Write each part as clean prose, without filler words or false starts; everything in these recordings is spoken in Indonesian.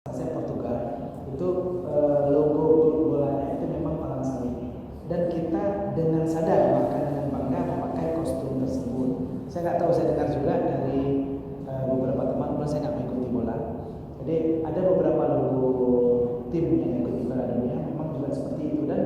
saya Portugal itu logo bolanya itu memang perang salib, dan kita dengan sadar bahkan dengan bangga memakai kostum tersebut. Saya nggak tahu, saya dengar juga dari beberapa teman, saya nggak mengikuti bola, jadi ada beberapa logo tim yang ikut Piala Dunia memang juga seperti itu, dan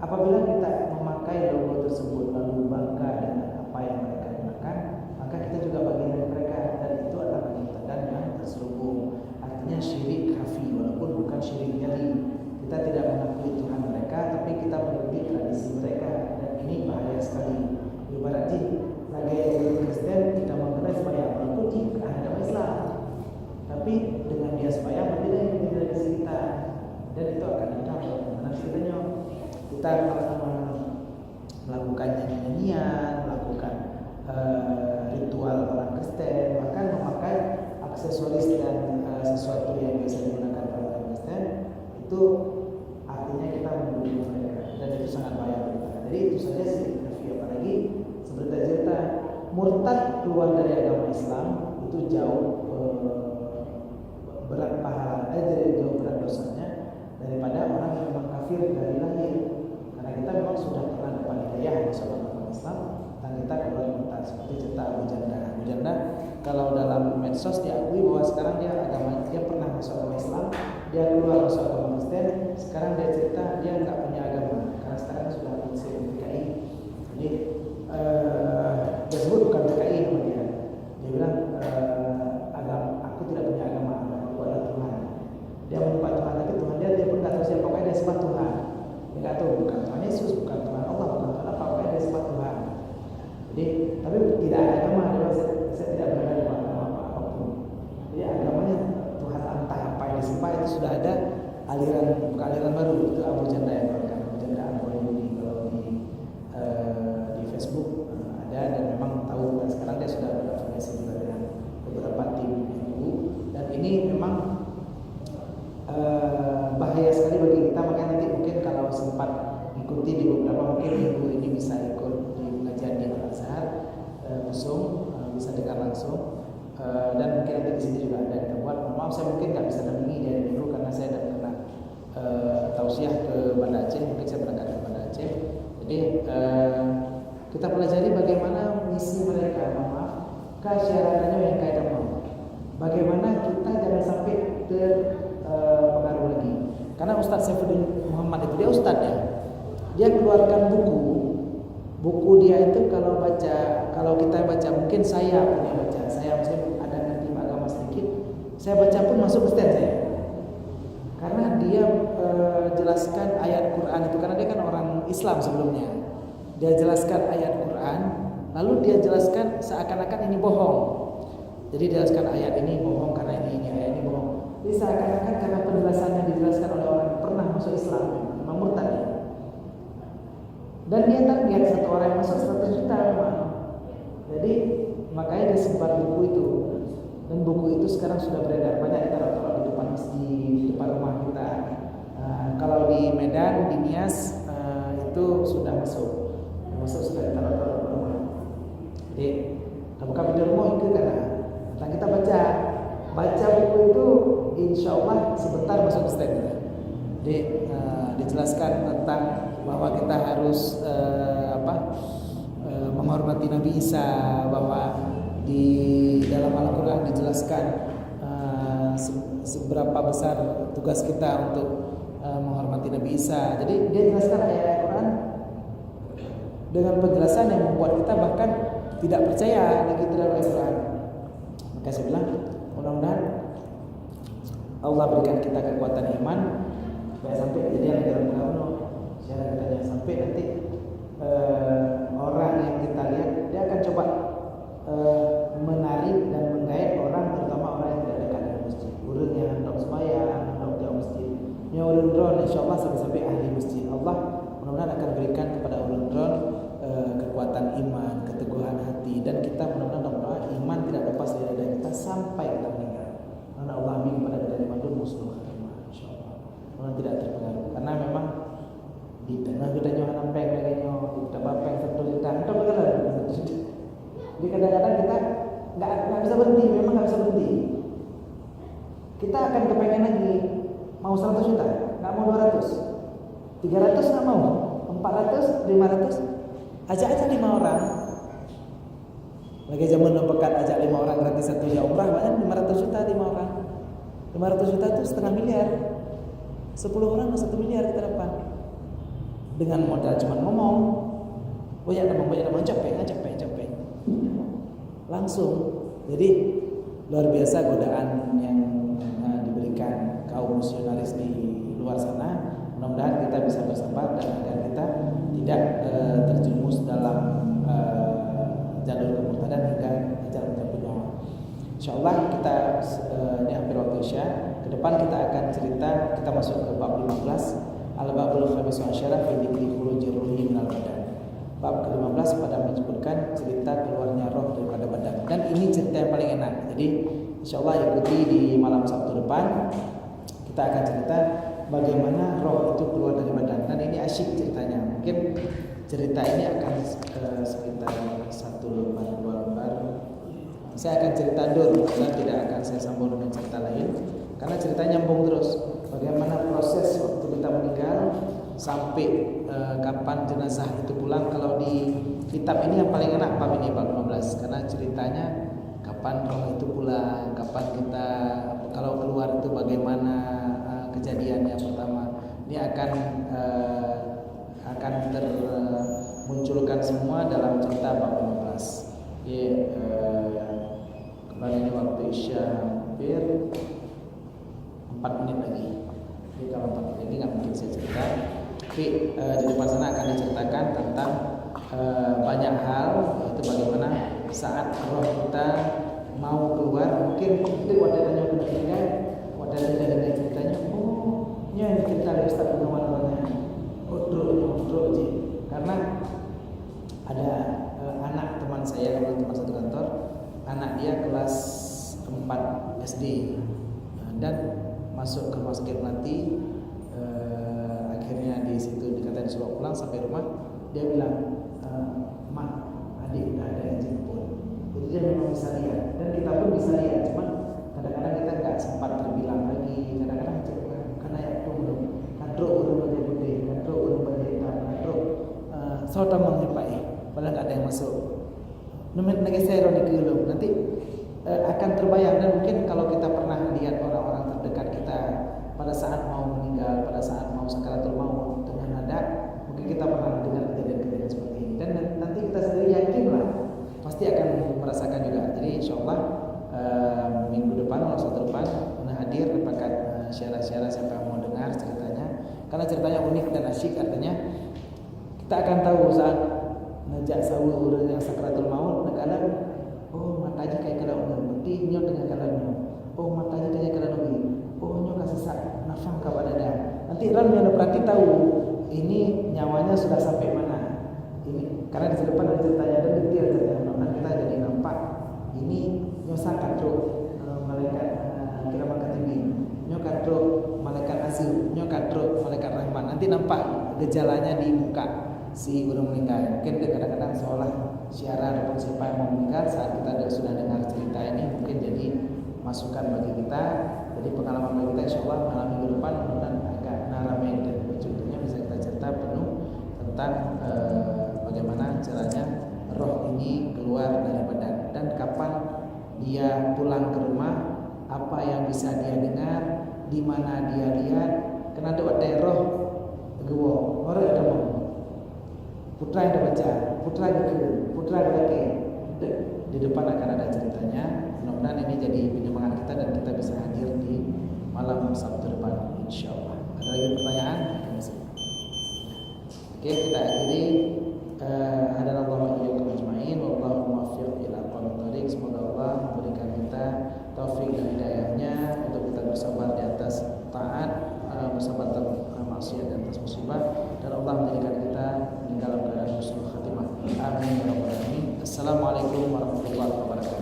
apabila kita memakai logo tersebut lalu bangga dengan apa yang mereka gunakan, maka kita juga bagian dari mereka, dan itu adalah pengintadan yang terselubung. Artinya syirik khafi, walaupun bukan syirik jali. Kita tidak mengakui Tuhan mereka, tapi kita mengikuti tradisi mereka, dan ini bahaya sekali. Ibaratnya lagi Kristen tidak mengenai sembahyang, walaupun di agama Islam, tapi dengan dia sembahyang berbeda dengan tradisi kita, dan itu akan hitam. Nanti kita melakukan nyanyian, melakukan ritual orang Kristen, bahkan memakai aksesoris dan sesuatu yang biasa digunakan oleh orang Kristen, itu artinya kita menuduh mereka, dan itu sangat bahaya. Jadi itu saja sih, apalagi cerita murtad keluar dari agama Islam itu jauh berat pahala, jauh berat dosanya daripada orang yang memang kafir dari lahir. Karena kita memang sudah pernah dapat hidayah masuk agama Islam, dan kita keluar murtad, seperti cerita Abu Janda. Abu Janda kalau dalam medsos diakui bahwa sekarang dia pernah masuk agama Islam, dia keluar masuk agama Kristen, sekarang dia cerita dia nggak punya agama karena sekarang sudah muslim PKI. Jadi dia sebut bukan PKI sama dia bilang aku tidak punya agama aku adalah Tuhan. Dia menyembah Tuhan, tapi Tuhan dia pun nggak tahu siapa, pokoknya dia sembah Tuhan. Dia nggak tahu bukan Tuhan Yesus, bukan Tuhan Allah, bukan Tuhan apa, pokoknya dia sembah Tuhan. Jadi tapi tidak ada agama, saya tidak berada di agama apapun. Jadi agamanya Tuhan entah apa yang disembah, itu sudah ada aliran, bukan aliran baru, itu Abu Janda yang berkata. Abu Janda Al-Qurani kalau di Facebook ada, dan memang tahu, dan sekarang dia sudah berafiliasi juga dengan beberapa tim NU, dan ini memang bahaya sekali bagi kita. Makanya nanti mungkin kalau sempat ikuti di beberapa, mungkin minggu ini bisa ikut di pengajian di Al-Azhar Busung, bisa dengar langsung, dan mungkin nanti di sini juga ada yang terbuat. Maaf saya mungkin nggak bisa dampingi dari dulu karena saya tidak pernah tausiah ke Banda Aceh, mungkin saya berangkat ke Banda Aceh. Jadi kita pelajari bagaimana misi mereka, kesyaratannya yang kaitan mau. Bagaimana kita jangan sampai terpengaruh lagi. Karena Ustadz Saifuddin Muhammad itu dia ustadz ya. Dia keluarkan buku dia itu kalau kita baca, mungkin saya punya baca, saya ada ngerti agama sedikit, saya baca pun masuk Kristen saya. Karena dia jelaskan ayat Quran itu, karena dia kan orang Islam sebelumnya. Dia jelaskan ayat Quran, lalu dia jelaskan seakan-akan ini bohong. Jadi dia jelaskan ayat ini bohong karena ini ayat ini bohong. Jadi seakan-akan karena penjelasannya dijelaskan oleh orang yang pernah masuk Islam, memang murtad ya. Dan dia target satu orang yang masuk 100 juta memang. Jadi makanya dia sebar buku itu. Dan buku itu sekarang sudah beredar banyak, ditaruh di depan masjid, di depan rumah kita. Kalau di Medan, di Nias itu sudah masuk sudah ditaruh di rumah. Jadi kita buka video rumah itu karena kita baca buku itu, insya Allah sebentar masuk Kristen. Jadi dijelaskan tentang bahwa kita harus menghormati Nabi Isa, bahwa di dalam Al-Quran dijelaskan seberapa besar tugas kita untuk menghormati Nabi Isa. Jadi dia jelaskan ayat Al-Quran dengan penjelasan yang membuat kita bahkan tidak percaya lagi terhadap Al-Quran. Maka saya bilang, mudah-mudahan Allah berikan kita kekuatan iman supaya sampai kejadian dalam kamu secara katanya, sampai nanti orang yang kita lihat dia akan coba menarik dan menggait orang, terutama orang yang tidak dekat dengan masjid. Urutnya hendak sembahyang, hendak jauh masjid. Yang ulun drone insyaallah sampai ahli masjid. Allah mudah-mudahan akan berikan kepada ulun drone kekuatan iman, keteguhan hati, dan kita mudah-mudahan berdoa iman tidak lepas dari dada kita sampai kita meninggal. Karena Allah amin kepada dari mandul muslim insyaallah. Mudah tidak terpengaruh karena memang di tengah kita nyohan ampeng lagi kita bapeng satu kita entah bagaimana. Jadi kadang-kadang kita nggak bisa berhenti, memang nggak bisa berhenti. Kita akan kepengen lagi. Mau 100 juta, nggak mau 200, 300 nggak mau, 400, 500, ajak aja 5 orang. Lagi zaman pekat ajak 5 orang gratis satu ya umrah, banyak 500 juta 5 orang. 500 juta itu setengah miliar. 10 orang 1 miliar kita dapat. Dengan modal cuma ngomong. Banyak teman capek. Langsung. Jadi luar biasa godaan yang diberikan kaum misionaris di luar sana. Mudah-mudahan kita bisa bersabar dan agar kita tidak terjerumus dalam jalur kemurtadan hingga jalan terbunuh. Insyaallah kita ini hampir waktu Isya. Ke depan kita akan cerita, kita masuk ke bab 15 Al-Babul Khamis wa Asyara fi dzikri khurujir ruhi minal badan. Bab ke-15 pada menyebutkan cerita keluarnya roh daripada badan. Dan ini cerita yang paling enak. Jadi insyaallah ikuti di malam Sabtu depan. Kita akan cerita bagaimana roh itu keluar dari badan. Dan ini asyik ceritanya. Mungkin cerita ini akan sekitar 1 lembar 2 lembar. Saya akan cerita dulu, dan tidak akan saya sambung dengan cerita lain. Karena ceritanya nyambung terus. Bagaimana proses waktu kita meninggal sampai kapan jenazah itu pulang. Kalau di kitab ini yang paling enak bab ini bab 15 karena ceritanya kapan roh itu pulang, kapan kita kalau keluar itu bagaimana kejadiannya pertama. Ini akan termunculkan semua dalam cerita bab 15. Kemarin ini waktu Isya hampir 4 menit lagi. Jadi kalau 4 menit ini nggak mungkin saya cerita. Tapi di depan sana akan diceritakan tentang banyak hal, itu bagaimana saat roh kita mau keluar. Mungkin itu wadahnya benar-benar, wadahnya dengan ceritanya. Oh, yang cerita dari Ustaz Muhammad Odro ji. Karena ada anak teman saya, teman satu kantor, anak dia kelas 4 SD dan masuk ke rumah sakit melati. Akhirnya di situ dikatakan disuruh pulang. Sampai rumah dia bilang, "Mak, adik tidak ada yang jemput." Jadi dia memang bisa lihat dan kita pun bisa lihat. Cuman kadang-kadang kita nggak sempat terbilang lagi. Kadang-kadang karena ya belum kadro urun bude, kadro urun bude, kadro sauta menghipai. Padahal nggak ada yang masuk. Nomor lagi saya rondi nanti akan terbayang. Dan mungkin kalau kita pernah lihat orang-orang terdekat kita pada saat mau meninggal, pada saat mau sakaratul maut dengan nada, mungkin kita pernah dengar kejadian-kejadian seperti ini. Dan nanti kita sendiri yakinlah pasti akan merasakan juga. Jadi insyaallah minggu depan atau Sabtu depan hadir dapatkan syarat-syarat siapa yang mau dengar ceritanya. Karena ceritanya unik dan asyik, artinya kita akan tahu saat najak sawur yang sakaratul maut kadang mataji kayak kalau berarti nyo dengan kalanya. Mataji kayak kalau lagi. Nyo kasesak nafang ka badada. Nanti ran yang berarti tahu ini nyawanya sudah sampai mana. Ini karena di depan ada ceritanya dan detail ceritanya. Nah, kita jadi nampak ini nyo sakatro malaikat kiraman katibi. Nyo katro malaikat asyur, nyo katro malaikat rahman. Nanti nampak gejalanya di muka si guru meninggal. Mungkin kadang-kadang seolah syiar ataupun siapa yang mau meninggal saat kita sudah dengar cerita ini mungkin jadi masukan bagi kita, jadi pengalaman bagi kita. Insyaallah malam minggu depan dan agak narame dan contohnya bisa kita cerita penuh tentang bagaimana caranya roh ini keluar dari badan dan kapan dia pulang ke rumah, apa yang bisa dia dengar, di mana dia lihat. Kena ada roh gewo orang ada mau putra yang dibaca, putra laki. Di depan akan ada ceritanya. Mudah-mudahan ini jadi penyemangat kita dan kita bisa hadir di malam Sabtu depan insyaallah. Ada lagi pertanyaan? Oke, kita akhiri. Hadanallahu wa iyyakum ajmain wallahu muwaffiq ila aqwamit thoriq. Semoga Allah memberikan kita taufik dan hidayahnya untuk kita bersabar di atas taat, bersabar atas maksiat dan atas musibah, dan Allah menjadikan kita meninggal dalam keadaan husnul khatimah. Amin ya rabbal alamin. Assalamualaikum warahmatullahi wabarakatuh.